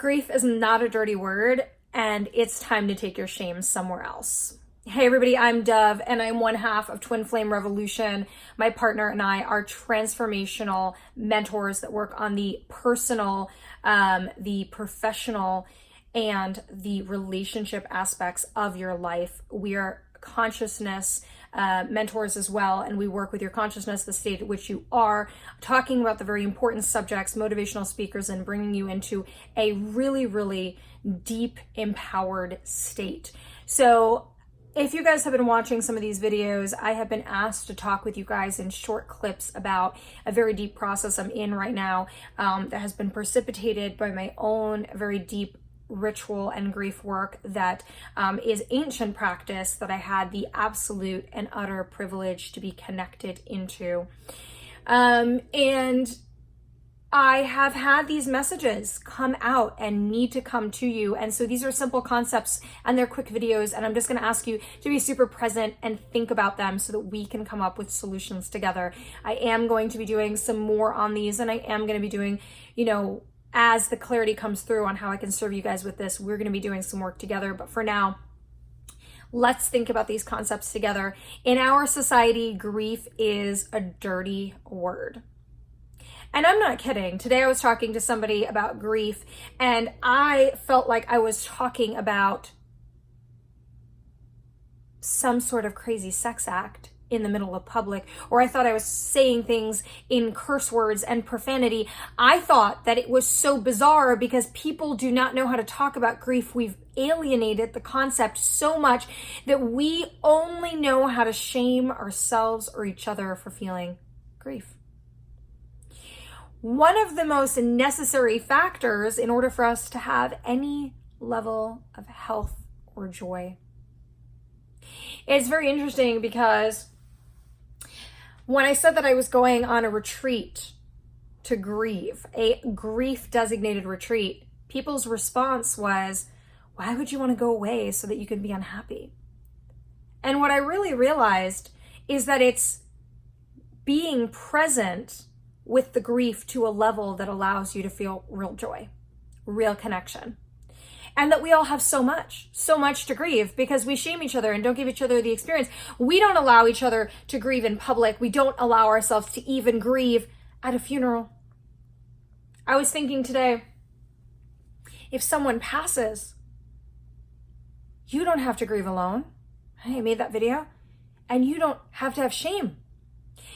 Grief is not a dirty word, and it's time to take your shame somewhere else. Hey everybody, I'm Dov, and I'm one half of Twin Flame Revolution. My partner and I are transformational mentors that work on the personal, the professional, and the relationship aspects of your life. We are consciousness mentors as well, and we work with your consciousness, the state at which you are, talking about the very important subjects, motivational speakers, and bringing you into a really, really deep, empowered state. So if you guys have been watching some of these videos, I have been asked to talk with you guys in short clips about a very deep process I'm in right now that has been precipitated by my own very deep ritual and grief work that is ancient practice that I had the absolute and utter privilege to be connected into. And I have had these messages come out and need to come to you. And so these are simple concepts and they're quick videos. And I'm just going to ask you to be super present and think about them so that we can come up with solutions together. I am going to be doing some more on these, and I am going to be doing, as the clarity comes through on how I can serve you guys with this, we're going to be doing some work together. But for now, let's think about these concepts together. In our society, grief is a dirty word. And I'm not kidding. Today I was talking to somebody about grief, and I felt like I was talking about some sort of crazy sex act in the middle of public, or I thought I was saying things in curse words and profanity. I thought that it was so bizarre because people do not know how to talk about grief. We've alienated the concept so much that we only know how to shame ourselves or each other for feeling grief. One of the most necessary factors in order for us to have any level of health or joy. It's very interesting because when I said that I was going on a retreat to grieve, a grief designated retreat, people's response was, why would you want to go away so that you can be unhappy? And what I really realized is that it's being present with the grief to a level that allows you to feel real joy, real connection. And that we all have so much to grieve because we shame each other and don't give each other the experience. We don't allow each other to grieve in public. We don't allow ourselves to even grieve at a funeral. I was thinking today, if someone passes, you don't have to grieve alone. I made that video. And you don't have to have shame.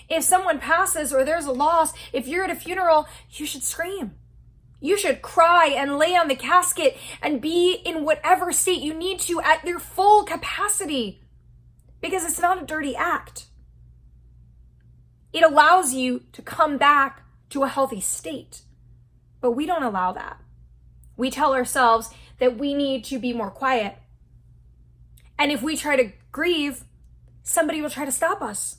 If someone passes or there's a loss, if you're at a funeral, you should scream. You should cry and lay on the casket and be in whatever state you need to at your full capacity, because it's not a dirty act. It allows you to come back to a healthy state, but we don't allow that. We tell ourselves that we need to be more quiet. And if we try to grieve, somebody will try to stop us.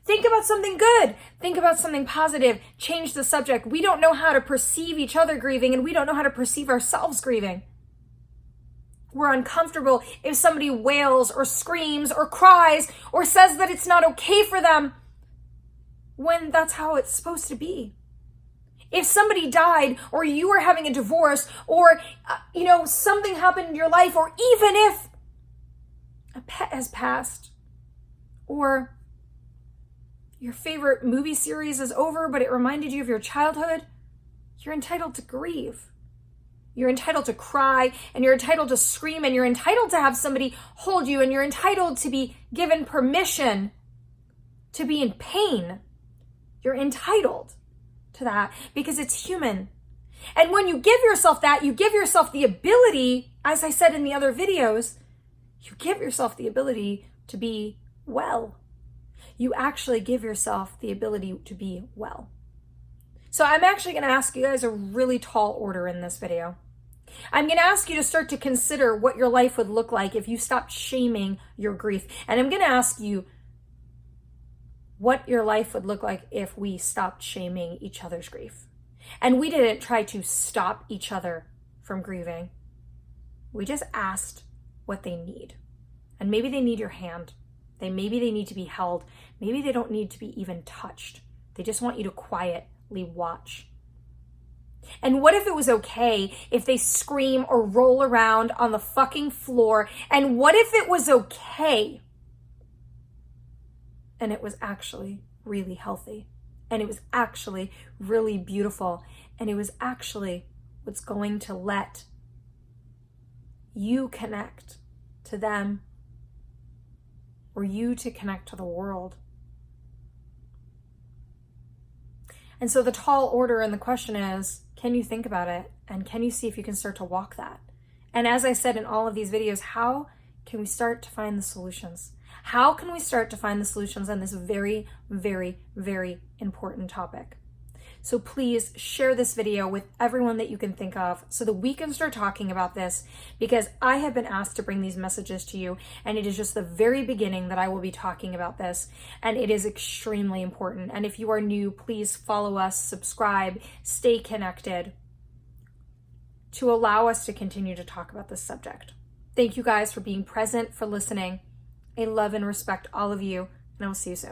Think about something good. Think about something positive. Change the subject. We don't know how to perceive each other grieving, and we don't know how to perceive ourselves grieving. We're uncomfortable if somebody wails or screams or cries or says that it's not okay for them when that's how it's supposed to be. If somebody died, or you are having a divorce, or something happened in your life, or even if a pet has passed, or your favorite movie series is over, but it reminded you of your childhood, you're entitled to grieve. You're entitled to cry, and you're entitled to scream, and you're entitled to have somebody hold you, and you're entitled to be given permission to be in pain. You're entitled to that because it's human. And when you give yourself that, you give yourself the ability, as I said in the other videos, you give yourself the ability to be well. You actually give yourself the ability to be well. So I'm actually going to ask you guys a really tall order in this video. I'm going to ask you to start to consider what your life would look like if you stopped shaming your grief. And I'm going to ask you what your life would look like if we stopped shaming each other's grief. And we didn't try to stop each other from grieving. We just asked what they need. And maybe they need your hand. Maybe they need to be held. Maybe they don't need to be even touched. They just want you to quietly watch. And what if it was okay if they scream or roll around on the fucking floor? And what if it was okay and it was actually really healthy? And it was actually really beautiful? And it was actually what's going to let you connect to them, or you to connect to the world? And so the tall order and the question is, can you think about it? And can you see if you can start to walk that? And as I said in all of these videos, how can we start to find the solutions? How can we start to find the solutions on this very, very, very important topic? So please share this video with everyone that you can think of so that we can start talking about this, because I have been asked to bring these messages to you, and it is just the very beginning that I will be talking about this, and it is extremely important. And if you are new, please follow us, subscribe, stay connected to allow us to continue to talk about this subject. Thank you guys for being present, for listening. I love and respect all of you, and I will see you soon.